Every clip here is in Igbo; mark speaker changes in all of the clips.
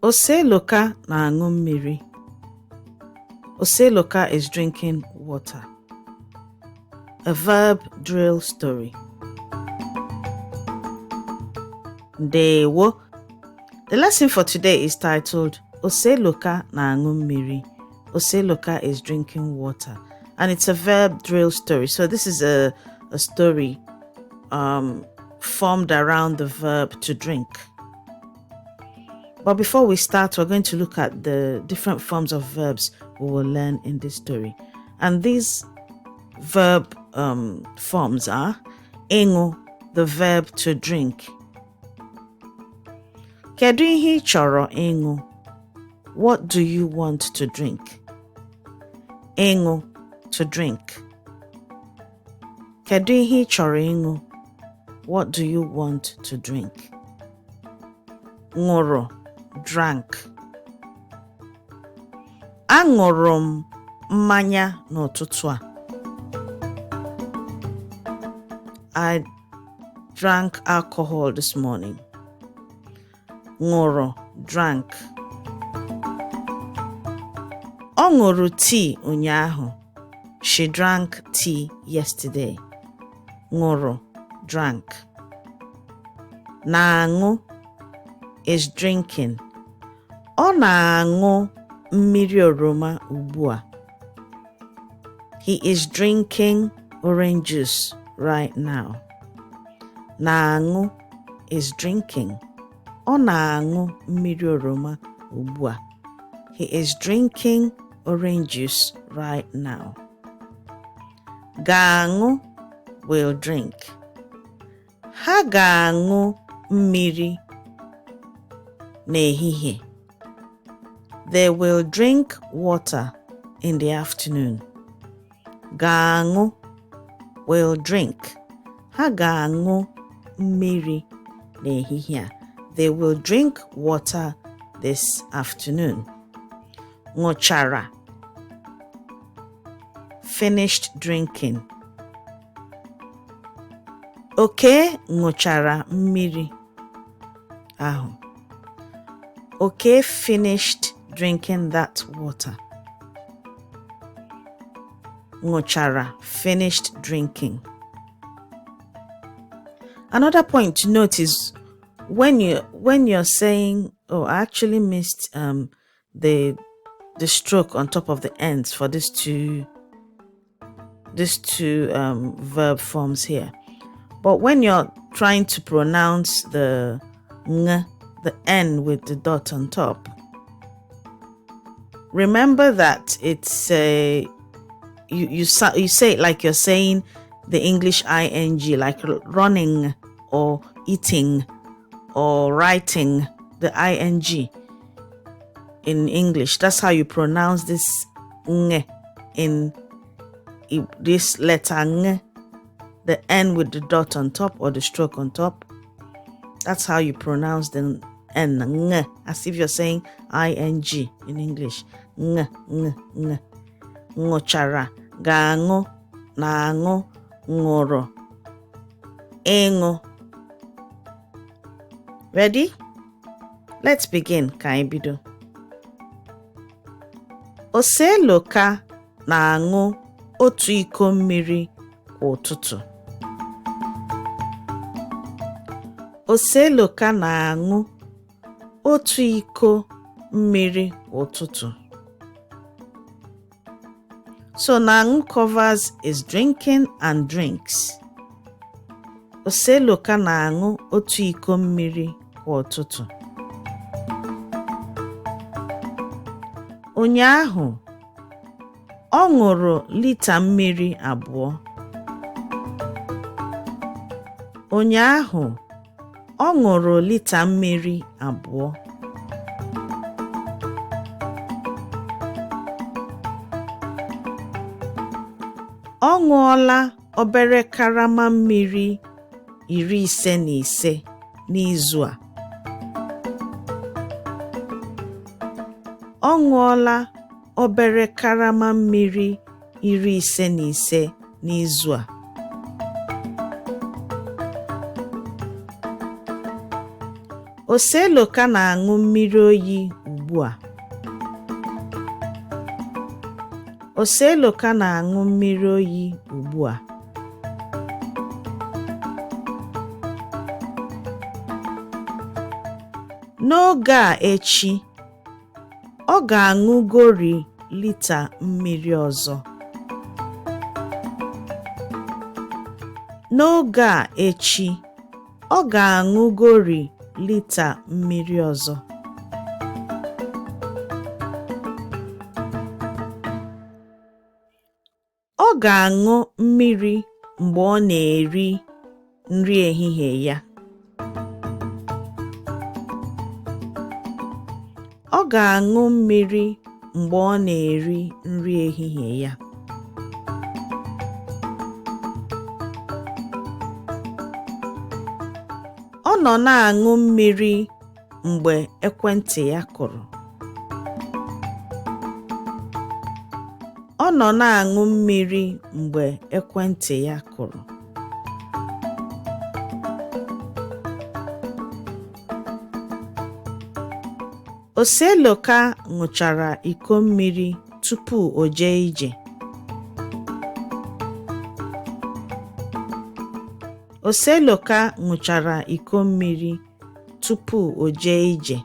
Speaker 1: Oseloka na-aṅụ mmiri. Oseloka is drinking water. A verb drill story. Ndewo. The lesson for today is titled Oseloka na-aṅụ mmiri. Oseloka is drinking water. And it's a verb drill story. So this is a story formed around the verb to drink. But before we start, we're going to look at the different forms of verbs we will learn in this story. And these verb forms are ịṅụ, the verb to drink. Kedu ihe ị chọrọ ịṅụ? What do you want to drink? Ịṅụ, to drink. Kedu ihe ị chọrọ ịṅụ? What do you want to drink? Ṅụrụ, drank. Aṅụrụ m mmanya n'ụtụtụ a. I drank alcohol this morning. Ṅụrụ, drank. Ọ ṅụrụ tea ụnyaahụ. She drank tea yesterday. Ṅụrụ, drank. Na-aṅụ is drinking. Ọ na-aṅụ mmiri oroma ugbu a. He is drinking orange juice right now. Na-aṅụ is drinking. Ọ na-aṅụ mmiri oroma ugbu a. He is drinking orange juice right now. Ga-aṅụ will drink. Ha ga-aṅụ mmiri n'ehihie. They will drink water in the afternoon. Ga-aṅụ will drink. Ha ga-aṅụ mmiri n'ehihie. They will drink water this afternoon. Ṅụchara, finished drinking. Oke ṅụchara mmiri ahụ. Oke finished drinking that water. Ṅụchara, finished drinking. Another point to note is when you're saying, oh, I actually missed the stroke on top of the ends for these two verb forms here. But when you're trying to pronounce the ng, the n with the dot on top, remember that it's you say it like you're saying the English ing, like running or eating or writing, the ing in English. That's how you pronounce this ng in this letter ng, the n with the dot on top or the stroke on top. That's how you pronounce the n, ng, as if you're saying ing in English. Ng, ng, ng. Ṅụchara, ga-aṅụ, na-aṅụ, ṅụrụ, ịṅụ. Ready? Let's begin. Ka anyị bido. Oseloka na-aṅụ otu iko mmiri kwa ụtụtụ. Oseloka na-aṅụ otu iko mmiri kwa ụtụtụ. So na-aṅụ covers is drinking and drinks. Oseloka na-aṅụ otu iko mmiri kwa ụtụtụ. Ụnyaahụ, ọ ṅụrụ lita mmiri abụọ. Ụnyaahụ, ọ ṅụrụ lita mmiri abụọ. Ọ ṅụọla obere karama mmiri 55 n'izu a. Ọ ṅụọla obere karama mmiri 55 n'izu a. Oseloka na-aṅụ mmiri oyi ugbu a. Oseloka na-aṅụ mmiri oyi ugbu a. N'oge a echi, ọ ga-aṅụgori lita mmiri ọzọ. N'oge a echi, ọ ga-aṅụgori lita mmiri ọzọ. Ọ ga-aṅụ mmiri mgbe ọ na-eri nri ehihie ya. Ọ ga-aṅụ mmiri mgbe ọ na-eri nri ehihie ya. Ọ nọ na-aṅụ mmiri mgbe ekwentị ya kụrụ. Ọ nọ na-aṅụ mmiri mgbe ekwentị ya kụrụ. Oseloka ṅụchara iko mmiri tupu o jee ije. Oseloka ṅụchara iko mmiri tupu o jee ije.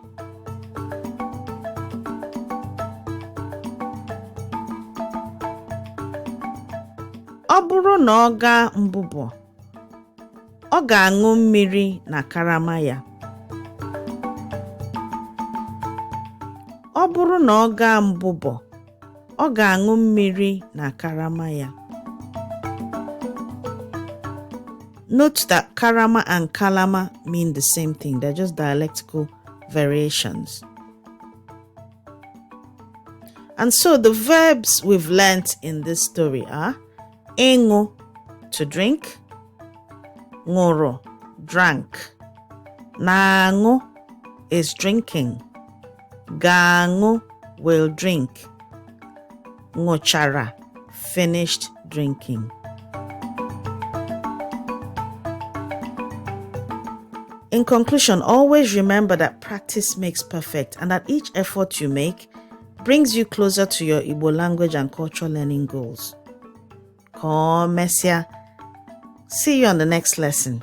Speaker 1: Ọ bụrụ na ọ gaa mbụbọ, ọ ga-aṅụ mmiri na karama ya. Ọ bụrụ na ọ gaa mbụbọ, ọ ga-aṅụ mmiri na karama ya. Note that karama and kalama mean the same thing. They're just dialectical variations. And so the verbs we've learnt in this story are ịṅụ, to drink, ṅụrụ, drank, na-aṅụ is drinking, ga-aṅụ will drink, ṅụchara finished drinking. In conclusion, always remember that practice makes perfect and that each effort you make brings you closer to your Igbo language and cultural learning goals. Come, Messia. See you on the next lesson.